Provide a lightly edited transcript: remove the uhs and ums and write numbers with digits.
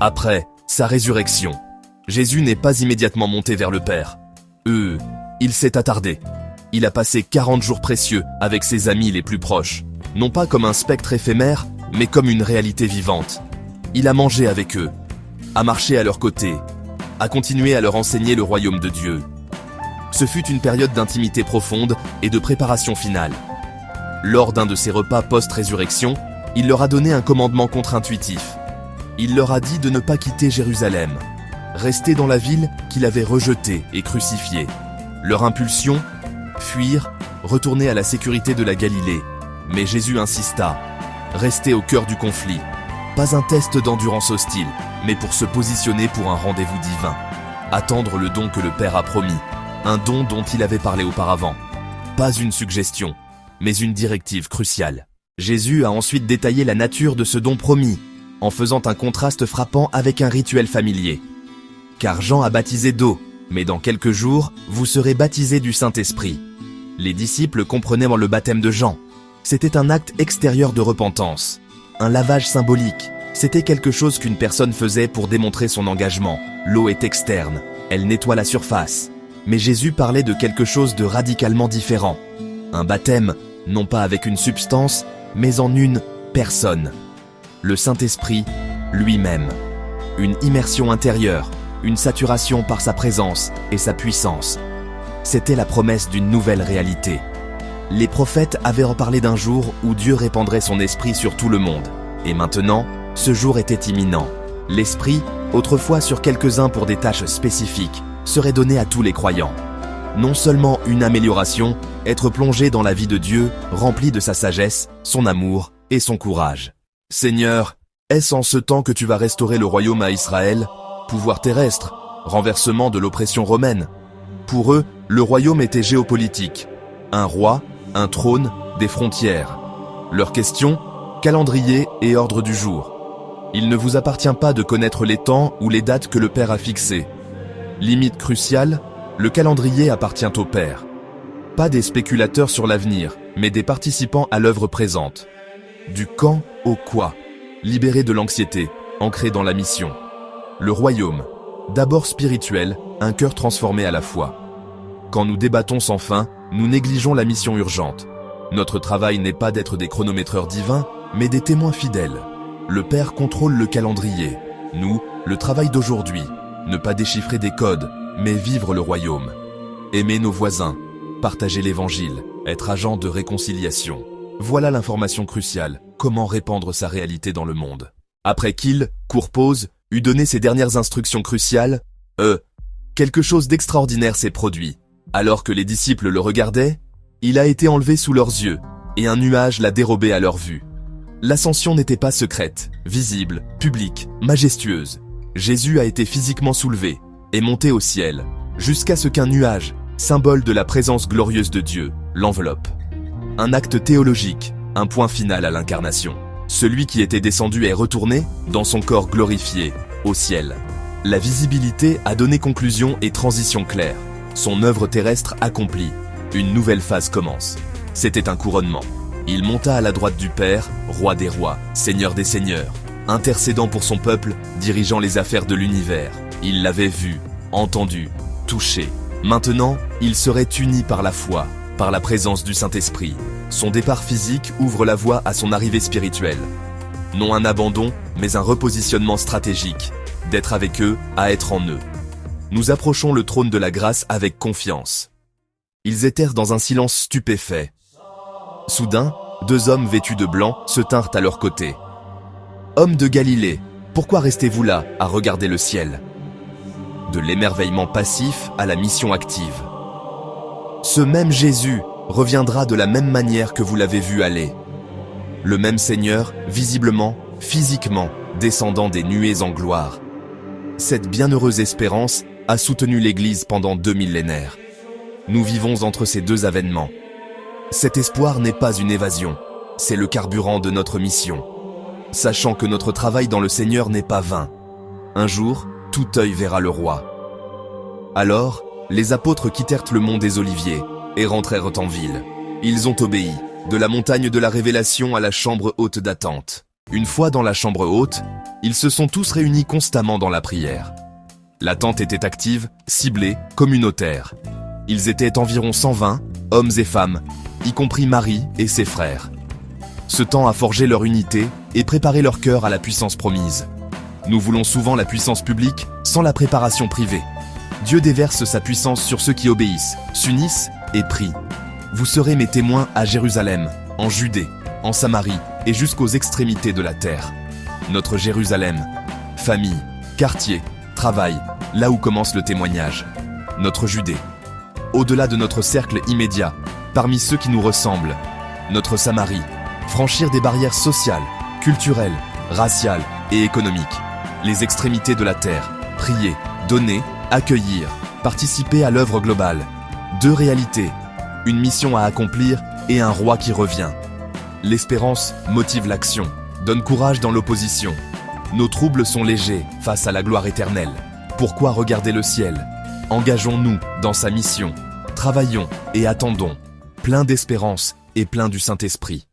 Après sa résurrection, Jésus n'est pas immédiatement monté vers le Père. Il s'est attardé. Il a passé 40 jours précieux avec ses amis les plus proches, non pas comme un spectre éphémère, mais comme une réalité vivante. Il a mangé avec eux, a marché à leur côté, a continué à leur enseigner le royaume de Dieu. Ce fut une période d'intimité profonde et de préparation finale. Lors d'un de ses repas post-résurrection, il leur a donné un commandement contre-intuitif. Il leur a dit de ne pas quitter Jérusalem, rester dans la ville qu'il avait rejetée et crucifiée. Leur impulsion, fuir, retourner à la sécurité de la Galilée. Mais Jésus insista, rester au cœur du conflit. Pas un test d'endurance hostile, mais pour se positionner pour un rendez-vous divin. Attendre le don que le Père a promis, un don dont il avait parlé auparavant. Pas une suggestion, mais une directive cruciale. Jésus a ensuite détaillé la nature de ce don promis, en faisant un contraste frappant avec un rituel familier. Car Jean a baptisé d'eau, mais dans quelques jours, vous serez baptisés du Saint-Esprit. Les disciples comprenaient le baptême de Jean. C'était un acte extérieur de repentance, un lavage symbolique. C'était quelque chose qu'une personne faisait pour démontrer son engagement. L'eau est externe, elle nettoie la surface. Mais Jésus parlait de quelque chose de radicalement différent. Un baptême, non pas avec une substance, mais en une personne. Le Saint-Esprit lui-même. Une immersion intérieure, une saturation par sa présence et sa puissance. C'était la promesse d'une nouvelle réalité. Les prophètes avaient reparlé d'un jour où Dieu répandrait son esprit sur tout le monde. Et maintenant, ce jour était imminent. L'esprit, autrefois sur quelques-uns pour des tâches spécifiques, serait donné à tous les croyants. Non seulement une amélioration, être plongé dans la vie de Dieu, rempli de sa sagesse, son amour et son courage. Seigneur, est-ce en ce temps que tu vas restaurer le royaume à Israël? Pouvoir terrestre, renversement de l'oppression romaine. Pour eux, le royaume était géopolitique. Un roi, un trône, des frontières. Leur question, calendrier et ordre du jour. Il ne vous appartient pas de connaître les temps ou les dates que le Père a fixées. Limite cruciale, le calendrier appartient au Père. Pas des spéculateurs sur l'avenir, mais des participants à l'œuvre présente. Du quand au quoi. Libérés de l'anxiété, ancrés dans la mission. Le royaume, d'abord spirituel, un cœur transformé à la foi. Quand nous débattons sans fin, nous négligeons la mission urgente. Notre travail n'est pas d'être des chronométreurs divins, mais des témoins fidèles. Le Père contrôle le calendrier. Nous, le travail d'aujourd'hui, ne pas déchiffrer des codes, mais vivre le royaume. Aimer nos voisins, partager l'évangile, être agent de réconciliation. Voilà l'information cruciale, comment répandre sa réalité dans le monde. Après qu'il, court pause, eut donné ses dernières instructions cruciales, quelque chose d'extraordinaire s'est produit. Alors que les disciples le regardaient, il a été enlevé sous leurs yeux, et un nuage l'a dérobé à leur vue. L'ascension n'était pas secrète, visible, publique, majestueuse. Jésus a été physiquement soulevé et monté au ciel, jusqu'à ce qu'un nuage, symbole de la présence glorieuse de Dieu, l'enveloppe. Un acte théologique, un point final à l'incarnation. Celui qui était descendu est retourné, dans son corps glorifié, au ciel. La visibilité a donné conclusion et transition claire. Son œuvre terrestre accomplie. Une nouvelle phase commence. C'était un couronnement. Il monta à la droite du Père, roi des rois, seigneur des seigneurs, intercédant pour son peuple, dirigeant les affaires de l'univers. Il l'avait vu, entendu, touché. Maintenant, il serait uni par la foi, par la présence du Saint-Esprit. Son départ physique ouvre la voie à son arrivée spirituelle. Non un abandon, mais un repositionnement stratégique. D'être avec eux, à être en eux. Nous approchons le trône de la grâce avec confiance. Ils étaient dans un silence stupéfait. Soudain, deux hommes vêtus de blanc se tinrent à leur côté. « Hommes de Galilée, pourquoi restez-vous là, à regarder le ciel ?» De l'émerveillement passif à la mission active. Ce même Jésus reviendra de la même manière que vous l'avez vu aller. Le même Seigneur, visiblement, physiquement, descendant des nuées en gloire. Cette bienheureuse espérance a soutenu l'Église pendant 2 millénaires. Nous vivons entre ces deux avènements. Cet espoir n'est pas une évasion, c'est le carburant de notre mission. Sachant que notre travail dans le Seigneur n'est pas vain. Un jour, tout œil verra le roi. Alors, les apôtres quittèrent le mont des Oliviers et rentrèrent en ville. Ils ont obéi, de la montagne de la révélation à la chambre haute d'attente. Une fois dans la chambre haute, ils se sont tous réunis constamment dans la prière. L'attente était active, ciblée, communautaire. Ils étaient environ 120, hommes et femmes, y compris Marie et ses frères. Ce temps a forgé leur unité et préparé leur cœur à la puissance promise. Nous voulons souvent la puissance publique sans la préparation privée. Dieu déverse sa puissance sur ceux qui obéissent, s'unissent et prient. Vous serez mes témoins à Jérusalem, en Judée, en Samarie et jusqu'aux extrémités de la terre. Notre Jérusalem, famille, quartier, travail, là où commence le témoignage. Notre Judée. Au-delà de notre cercle immédiat, parmi ceux qui nous ressemblent. Notre Samarie. Franchir des barrières sociales, culturelles, raciales et économiques. Les extrémités de la terre. Prier, donner, accueillir, participer à l'œuvre globale. Deux réalités, une mission à accomplir et un roi qui revient. L'espérance motive l'action, donne courage dans l'opposition. Nos troubles sont légers face à la gloire éternelle. Pourquoi regarder le ciel? Engageons-nous dans sa mission. Travaillons et attendons, plein d'espérance et plein du Saint-Esprit.